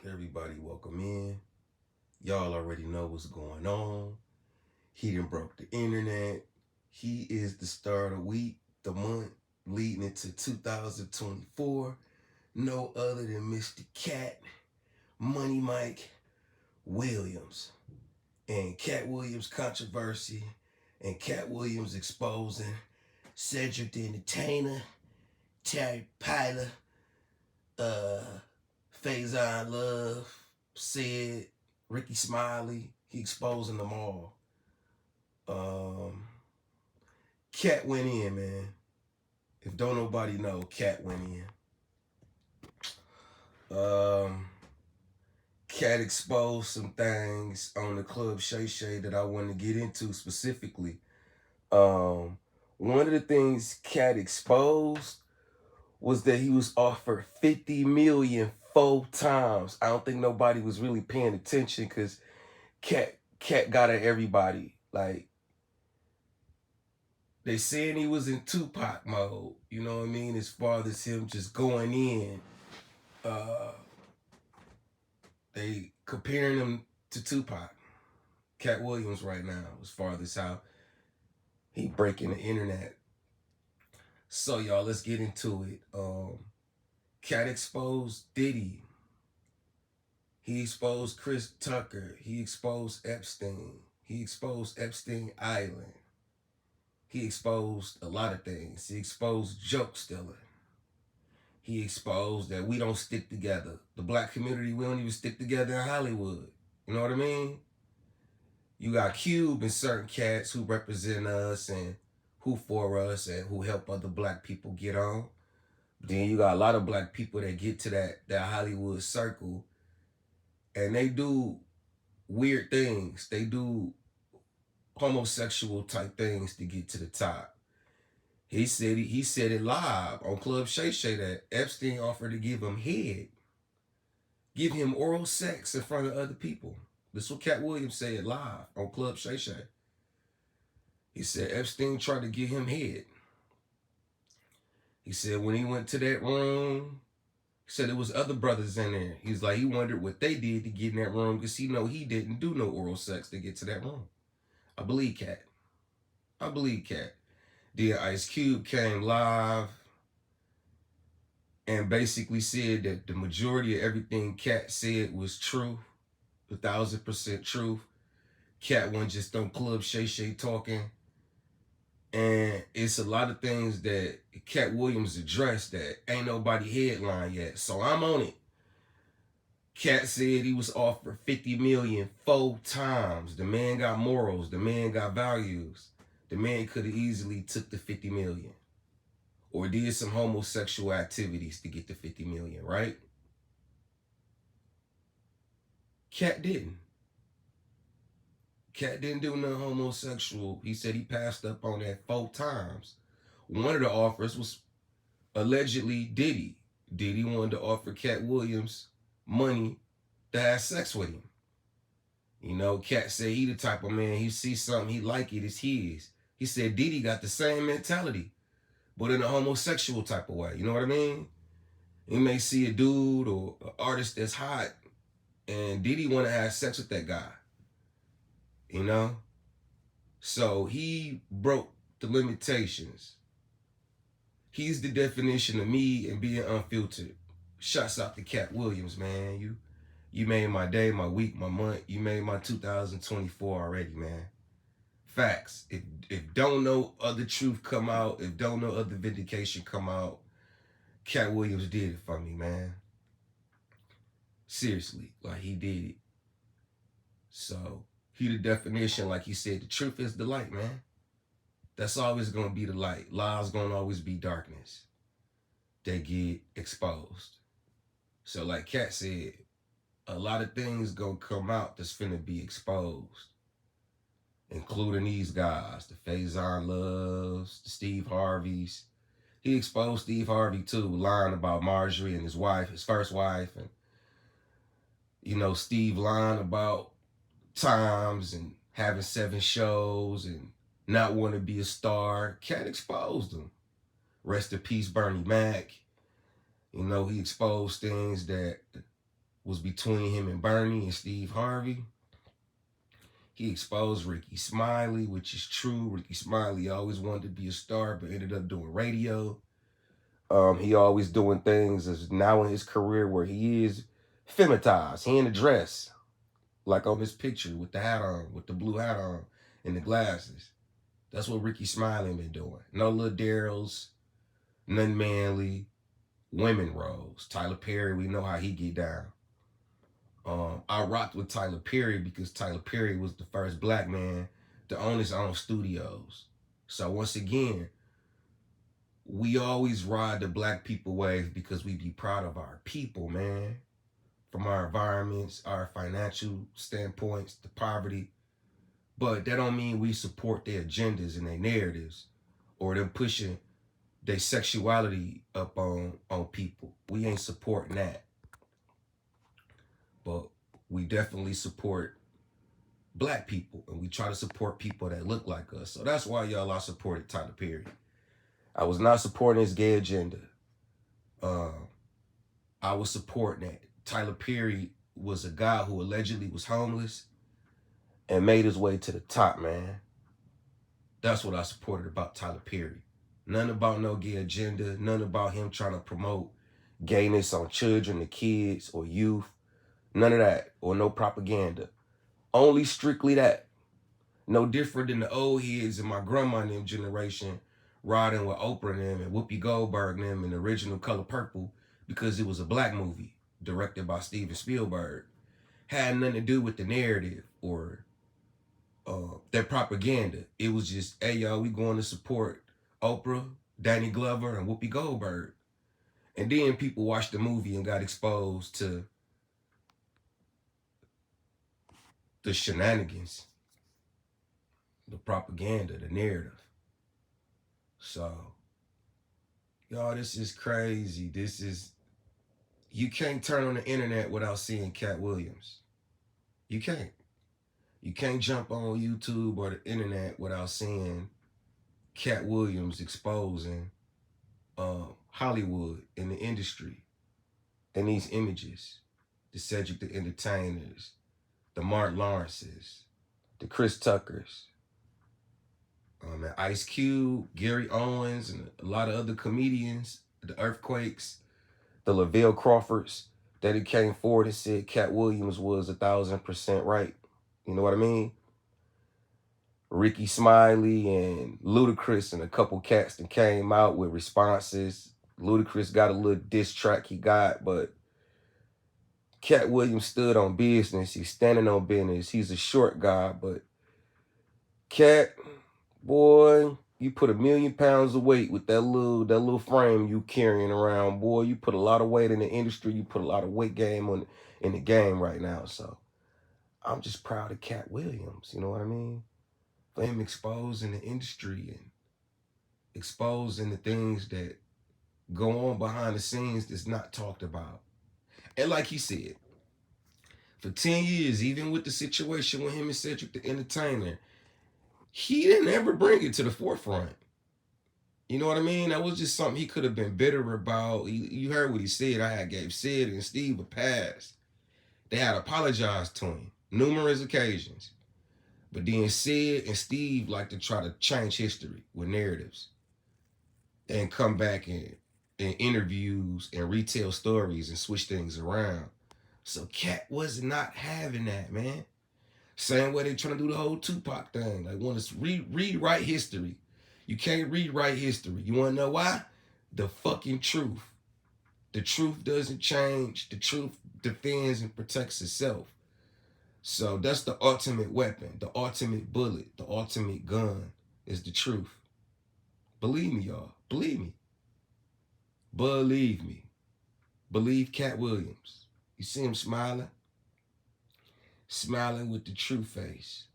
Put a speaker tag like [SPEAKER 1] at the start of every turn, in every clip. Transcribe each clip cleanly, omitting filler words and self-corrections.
[SPEAKER 1] Everybody welcome in. Y'all already know what's going on. He done broke the internet. He is the star of the week, the month, leading into 2024. No other than Mr. Katt, Money Mike Williams. And Katt Williams controversy and Katt Williams exposing Cedric the Entertainer, Terry Pyler, uh, Faison Love, said Ricky Smiley. He exposing them all. Um, Katt went in, man. If don't nobody know, Katt went in. Katt exposed some things on the Club Shay Shay that I want to get into specifically. Um, One of the things Katt exposed was that he was offered 50 million 4 times. I don't think nobody was really paying attention because Katt got at everybody. Like, they saying he was in Tupac mode, you know what I mean? As far as him just going in. They comparing him to Tupac. Katt Williams right now, as far as how he breaking the internet. So y'all, let's get into it. Katt exposed Diddy. He exposed Chris Tucker. He exposed Epstein. He exposed Epstein Island. He exposed a lot of things. He exposed joke stealing. He exposed that we don't stick together. The black community, we don't even stick together in Hollywood. You know what I mean? You got Cube and certain cats who represent us and who for us and who help other black people get on. Then you got a lot of black people that get to that Hollywood circle and they do weird things. They do homosexual type things to get to the top. He said it live on Club Shay Shay that Epstein offered to give him head, give him oral sex in front of other people. This is what Katt Williams said live on Club Shay Shay. He said Epstein tried to give him head. He said when he went to that room, he said there was other brothers in there. He's like, he wondered what they did to get in that room because he know he didn't do no oral sex to get to that room. I believe Katt. Then Ice Cube came live and basically said that the majority of everything Katt said was true, 1,000% truth. Katt wasn't just on Club Shay Shay talking. And it's a lot of things that Katt Williams addressed that ain't nobody headline yet. So I'm on it. Katt said he was offered 50 million 4 times. The man got morals. The man got values. The man could have easily took the 50 million or did some homosexual activities to get the 50 million, right? Katt didn't. Katt didn't do nothing homosexual. He said he passed up on that 4 times. One of the offers was allegedly Diddy. Diddy wanted to offer Katt Williams money to have sex with him. You know, Katt said he the type of man, he sees something, he like it, it's his. He said Diddy got the same mentality, but in a homosexual type of way. You know what I mean? He may see a dude or an artist that's hot, and Diddy want to have sex with that guy. You know? So he broke the limitations. He's the definition of me and being unfiltered. Shouts out to Katt Williams, man. You made my day, my week, my month. You made my 2024 already, man. Facts. If don't know other truth come out, if don't know other vindication come out, Katt Williams did it for me, man. Seriously, like he did it. So he the definition, like he said, the truth is the light, man. That's always gonna be the light. Lies gonna always be darkness. They get exposed. So like Katt said, a lot of things gonna come out that's finna be exposed, including these guys, the Faison Loves, the Steve Harveys. He exposed Steve Harvey too, lying about Marjorie and his wife, his first wife, and you know, Steve lying about times and having 7 shows and not wanting to be a star. Katt exposed him. Rest in peace, Bernie Mac. You know, he exposed things that was between him and Bernie and Steve Harvey. He exposed Ricky Smiley, which is true. Ricky Smiley always wanted to be a star, but ended up doing radio. He always doing things as now in his career where he is feminized. He in a dress, like on this picture with the hat on, with the blue hat on and the glasses. That's what Ricky Smiley been doing. No little Daryl's, none manly, women roles. Tyler Perry, we know how he get down. I rocked with Tyler Perry because Tyler Perry was the first black man to own his own studios. So once again, we always ride the black people wave because we be proud of our people, man. From our environments, our financial standpoints, the poverty. But that don't mean we support their agendas and their narratives or them pushing their sexuality up on people. We ain't supporting that. But we definitely support black people, and we try to support people that look like us. So that's why, y'all, I supported Tyler Perry. I was not supporting his gay agenda. I was supporting that. Tyler Perry was a guy who allegedly was homeless and made his way to the top, man. That's what I supported about Tyler Perry. None about no gay agenda. None about him trying to promote gayness on children, the kids, or youth. None of that, or no propaganda. Only strictly that. No different than the old heads in my grandma and them generation riding with Oprah and them and Whoopi Goldberg and them in the original Color Purple because it was a black movie directed by Steven Spielberg. Had nothing to do with the narrative or their propaganda. It was just, hey, y'all, we going to support Oprah, Danny Glover, and Whoopi Goldberg. And then people watched the movie and got exposed to the shenanigans, the propaganda, the narrative. So, y'all, this is crazy. You can't turn on the internet without seeing Katt Williams. You can't. You can't jump on YouTube or the internet without seeing Katt Williams exposing Hollywood and the industry and these images, the Cedric the Entertainers, the Mark Lawrences, the Chris Tuckers, and Ice Cube, Gary Owens, and a lot of other comedians, the Earthquakes, the Lavelle Crawfords, that he came forward and said Katt Williams was 1,000% right. You know what I mean? Ricky Smiley and Ludacris and a couple cats that came out with responses. Ludacris got a little diss track he got, but Katt Williams stood on business. He's standing on business. He's a short guy, but Katt, boy, you put 1,000,000 pounds of weight with that little frame you carrying around, boy. You put a lot of weight in the industry. You put a lot of weight in the game right now. So I'm just proud of Katt Williams. You know what I mean? For him exposing the industry and exposing the things that go on behind the scenes that's not talked about. And like he said, for 10 years, even with the situation with him and Cedric the Entertainer, he didn't ever bring it to the forefront. You know what I mean? That was just something he could have been bitter about. You heard what he said. I had gave Sid and Steve a pass. They had apologized to him numerous occasions. But then Sid and Steve like to try to change history with narratives and come back in interviews and retell stories and switch things around. So Katt was not having that, man. Same way they trying to do the whole Tupac thing. Like, want to rewrite history. You can't rewrite history. You want to know why? The fucking truth. The truth doesn't change. The truth defends and protects itself. So that's the ultimate weapon, the ultimate bullet, the ultimate gun is the truth. Believe me, y'all. Believe me. Believe me. Believe Katt Williams. You see him smiling? Smiling with the true face.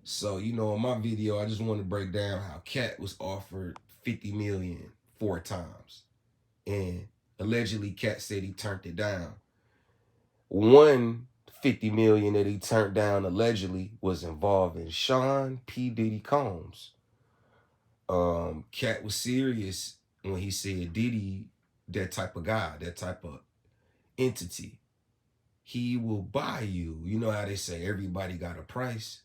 [SPEAKER 1] So, you know, in my video, I just want to break down how Katt was offered $50 million 4 times. And allegedly, Katt said he turned it down. One $50 million that he turned down allegedly was involving Sean P. Diddy Combs. Katt was serious when he said Diddy, that type of guy, that type of entity. he will buy you. You know how they say everybody got a price?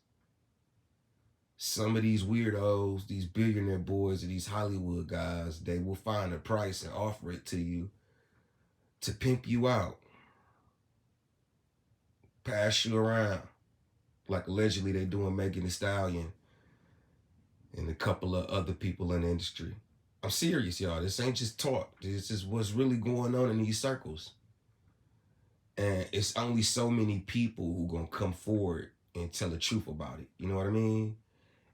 [SPEAKER 1] Some of these weirdos, these billionaire boys, or these Hollywood guys, they will find a price and offer it to you to pimp you out, pass you around, like allegedly they doing Megan Thee Stallion and a couple of other people in the industry. I'm serious, y'all. This ain't just talk. This is what's really going on in these circles. And it's only so many people who gonna come forward and tell the truth about it. You know what I mean?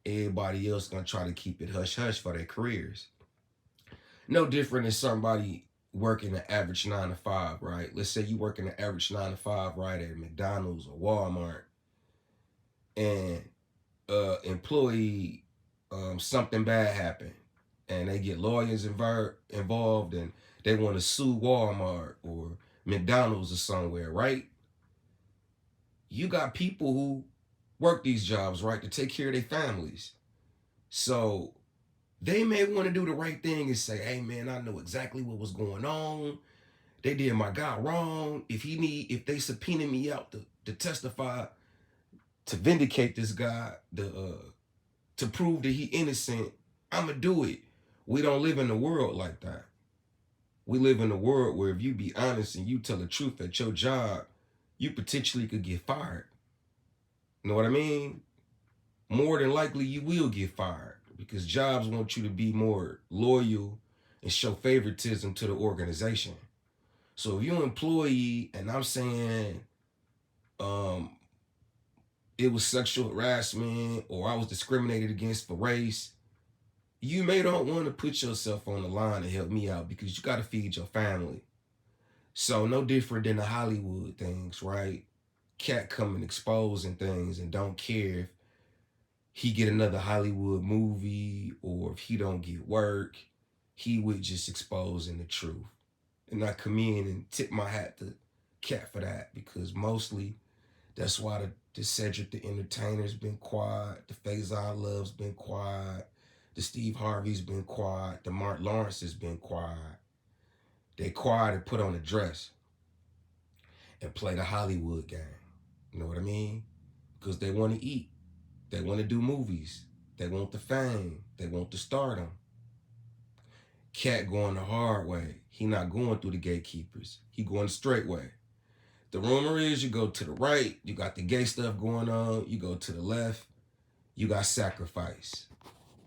[SPEAKER 1] Everybody else gonna try to keep it hush hush for their careers. No different than somebody working an average 9 to 5, right? Let's say you working an average 9 to 5, right, at McDonald's or Walmart, and employee something bad happened, and they get lawyers involved, and they want to sue Walmart or McDonald's or somewhere, right? You got people who work these jobs, right, to take care of their families. So they may want to do the right thing and say, hey man, I know exactly what was going on. They did my guy wrong. If they subpoena me out to testify, to vindicate this guy, to prove that he innocent, I'ma do it. We don't live in a world like that. We live in a world where if you be honest and you tell the truth at your job, you potentially could get fired. You know what I mean? More than likely you will get fired because jobs want you to be more loyal and show favoritism to the organization. So if you're an employee and I'm saying it was sexual harassment or I was discriminated against for race, you may don't want to put yourself on the line to help me out because you got to feed your family. So no different than the Hollywood things, right? Katt coming exposing things and don't care if he get another Hollywood movie or if he don't get work. He would just exposing the truth. And I come in and tip my hat to Katt for that because mostly that's why the Cedric the Entertainer's been quiet, the Faison Love's been quiet, the Steve Harvey's been quiet, the Mark Lawrence has been quiet. They quiet and put on a dress and play the Hollywood game. You know what I mean? Because they want to eat. They want to do movies. They want the fame. They want the stardom. Katt going the hard way. He not going through the gatekeepers. He going the straight way. The rumor is you go to the right, you got the gay stuff going on. You go to the left, you got sacrifice.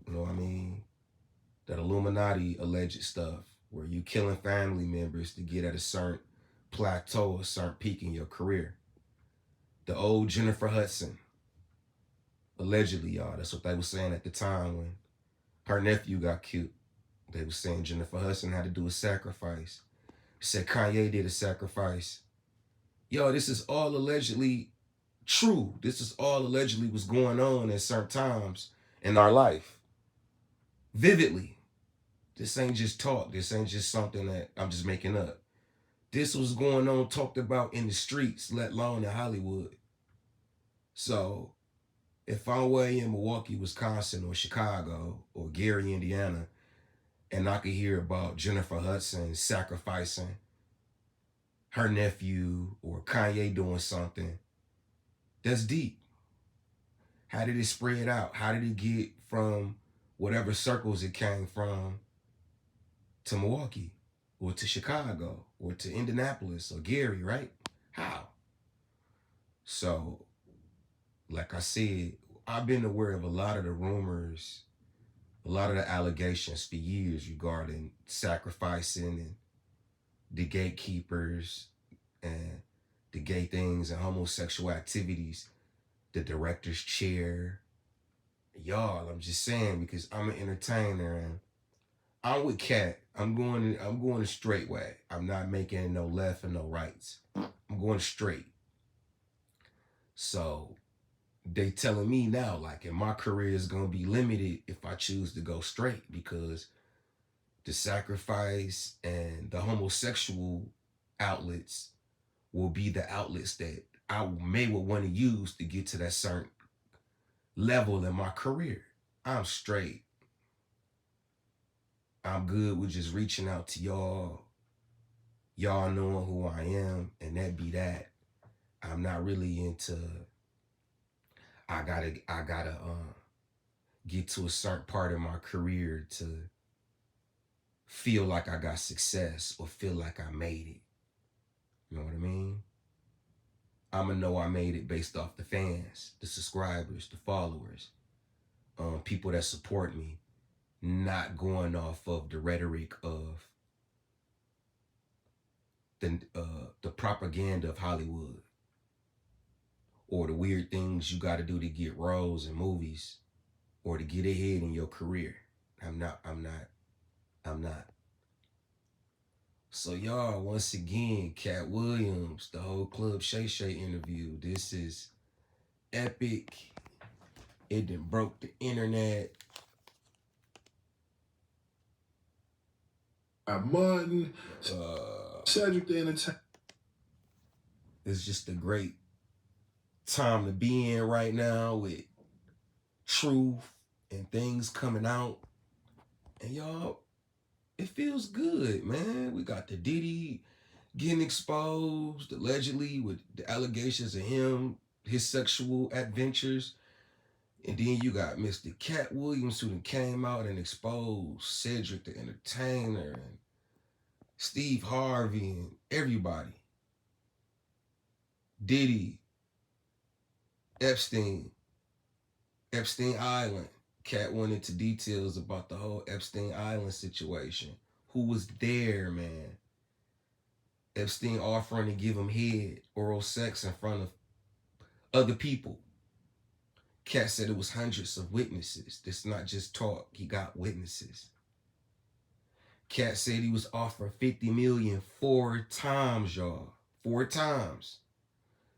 [SPEAKER 1] You know what I mean? That Illuminati alleged stuff where you killing family members to get at a certain plateau, a certain peak in your career. The old Jennifer Hudson, allegedly, y'all. That's what they were saying at the time when her nephew got killed. They were saying Jennifer Hudson had to do a sacrifice. Said Kanye did a sacrifice. Yo, this is all allegedly true. This is all allegedly what's going on at certain times in our life. Vividly. This ain't just talk. This ain't just something that I'm just making up. This was going on, talked about in the streets, let alone in Hollywood. So if I'm way in Milwaukee, Wisconsin, or Chicago, or Gary, Indiana, and I could hear about Jennifer Hudson sacrificing her nephew or Kanye doing something, that's deep. How did it spread out? How did it get from whatever circles it came from to Milwaukee or to Chicago or to Indianapolis or Gary, right? How? So, like I said, I've been aware of a lot of the rumors, a lot of the allegations for years regarding sacrificing and the gatekeepers and the gay things and homosexual activities, the director's chair. Y'all, I'm just saying because I'm an entertainer and I'm with Katt. I'm going the straight way. I'm not making no left and no rights. I'm going straight. So they telling me now, like, and my career is gonna be limited if I choose to go straight because the sacrifice and the homosexual outlets will be the outlets that I may want to use to get to that certain level in my career. I'm straight. I'm good with just reaching out to y'all knowing who I am, and that be that. I'm not really into. I gotta get to a certain part of my career to feel like I got success or feel like I made it. You know what I mean? I'ma know I made it based off the fans, the subscribers, the followers, people that support me, not going off of the rhetoric of the propaganda of Hollywood or the weird things you got to do to get roles in movies or to get ahead in your career. I'm not. I'm not. I'm not. So y'all, once again, Katt Williams, the whole Club Shay Shay interview. This is epic. It done broke the internet. Martin, Cedric the Entertainer. It's just a great time to be in right now with truth and things coming out. And y'all, it feels good, man. We got the Diddy getting exposed, allegedly, with the allegations of him, his sexual adventures. And then you got Mr. Katt Williams, who came out and exposed Cedric the Entertainer and Steve Harvey and everybody. Diddy, Epstein Island. Katt went into details about the whole Epstein Island situation. Who was there, man? Epstein offering to give him head, oral sex in front of other people. Katt said it was hundreds of witnesses. This not just talk. He got witnesses. Katt said he was offered $50 million 4 times, y'all. 4 times.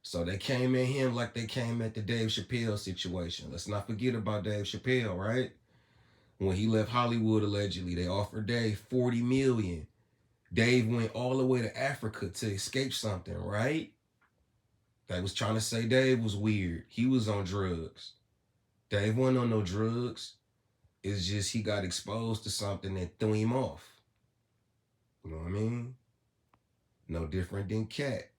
[SPEAKER 1] So they came at him like they came at the Dave Chappelle situation. Let's not forget about Dave Chappelle, right? When he left Hollywood, allegedly, they offered Dave $40 million. Dave went all the way to Africa to escape something, right? They was trying to say Dave was weird. He was on drugs. Dave wasn't on no drugs. It's just he got exposed to something that threw him off. You know what I mean? No different than Katt.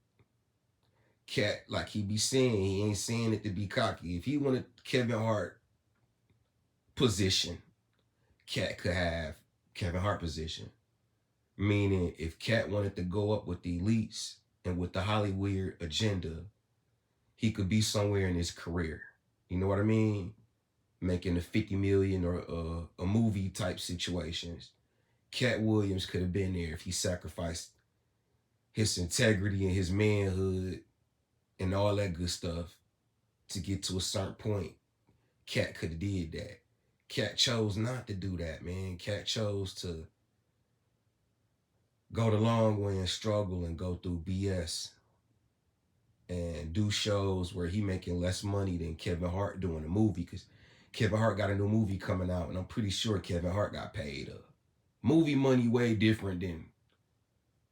[SPEAKER 1] Katt, like he be saying, he ain't saying it to be cocky. If he wanted Kevin Hart position, Katt could have Kevin Hart position. Meaning, if Katt wanted to go up with the elites and with the Hollywood agenda, he could be somewhere in his career. You know what I mean? Making a $50 million or a movie type situations. Katt Williams could have been there if he sacrificed his integrity and his manhood and all that good stuff to get to a certain point. Katt could have did that. Katt chose not to do that, man. Katt chose to go the long way and struggle and go through BS and do shows where he making less money than Kevin Hart doing a movie, because Kevin Hart got a new movie coming out and I'm pretty sure Kevin Hart got paid movie money way different than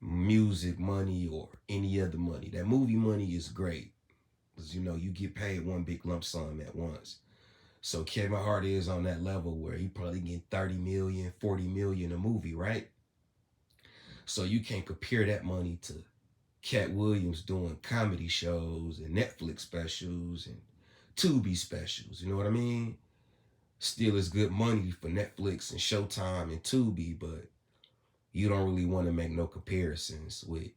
[SPEAKER 1] music money or any other money. That movie money is great because, you know, you get paid one big lump sum at once. So Kevin Hart is on that level where he probably get 30 million, 40 million a movie, right? So you can't compare that money to Katt Williams doing comedy shows and Netflix specials and Tubi specials. You know what I mean? Still is good money for Netflix and Showtime and Tubi, but you don't really want to make no comparisons with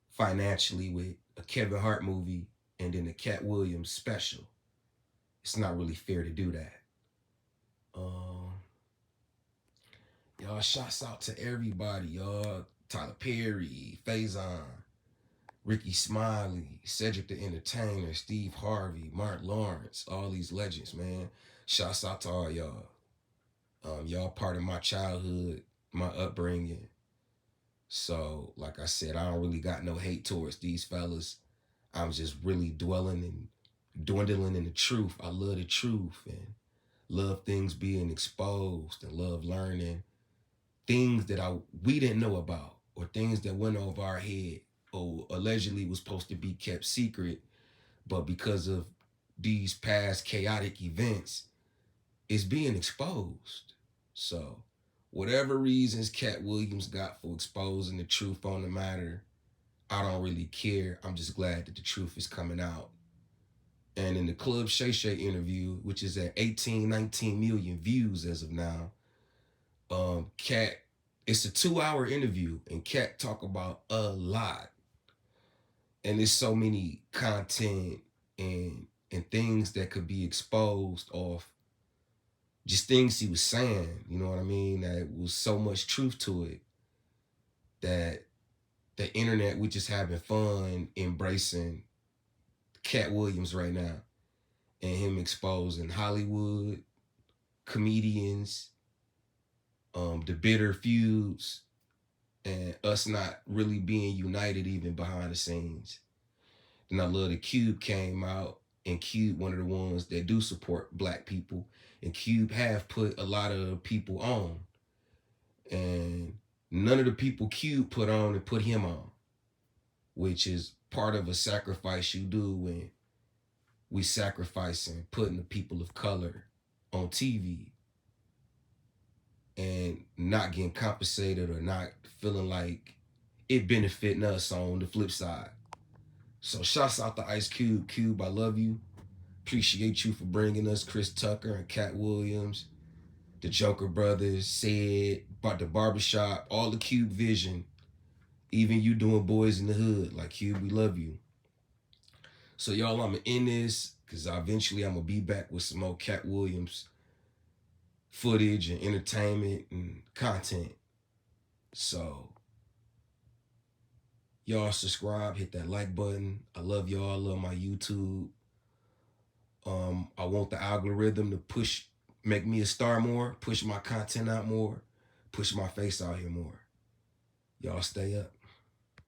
[SPEAKER 1] financially with a Kevin Hart movie and then a Katt Williams special. It's not really fair to do that. Y'all, shouts out to everybody, y'all. Tyler Perry, Faison, Ricky Smiley, Cedric the Entertainer, Steve Harvey, Mark Lawrence, all these legends, man. Shouts out to all y'all. Y'all part of my childhood, my upbringing. So, like I said, I don't really got no hate towards these fellas. I'm just really dwelling and dwindling in the truth. I love the truth and love things being exposed and love learning things that we didn't know about or things that went over our head or allegedly was supposed to be kept secret, but because of these past chaotic events, it's being exposed. So, whatever reasons Katt Williams got for exposing the truth on the matter, I don't really care. I'm just glad that the truth is coming out. And in the Club Shay Shay interview, which is at 18, 19 million views as of now, Katt, it's a 2 hour interview, and Katt talk about a lot. And there's so many content and things that could be exposed off just things he was saying, you know what I mean? That was so much truth to it that the internet, we just having fun embracing Katt Williams right now and him exposing Hollywood, comedians, the bitter feuds, and us not really being united even behind the scenes. And I love that Cube came out, and Cube one of the ones that do support black people, and Cube have put a lot of people on, and none of the people Cube put on and put him on, which is part of a sacrifice you do when we sacrificing putting the people of color on TV and not getting compensated or not feeling like it benefiting us on the flip side. So shouts out to Ice Cube. Cube, I love you. Appreciate you for bringing us Chris Tucker and Katt Williams, the Joker Brothers, Said, the Barbershop, all the Cube Vision. Even you doing Boys in the Hood. Like, Cube, we love you. So y'all, I'm going to end this because eventually I'm going to be back with some more Katt Williams footage and entertainment and content. So y'all subscribe, hit that like button. I love y'all. I love my YouTube. I want the algorithm to make me a star more, push my content out more, push my face out here more. Y'all stay up.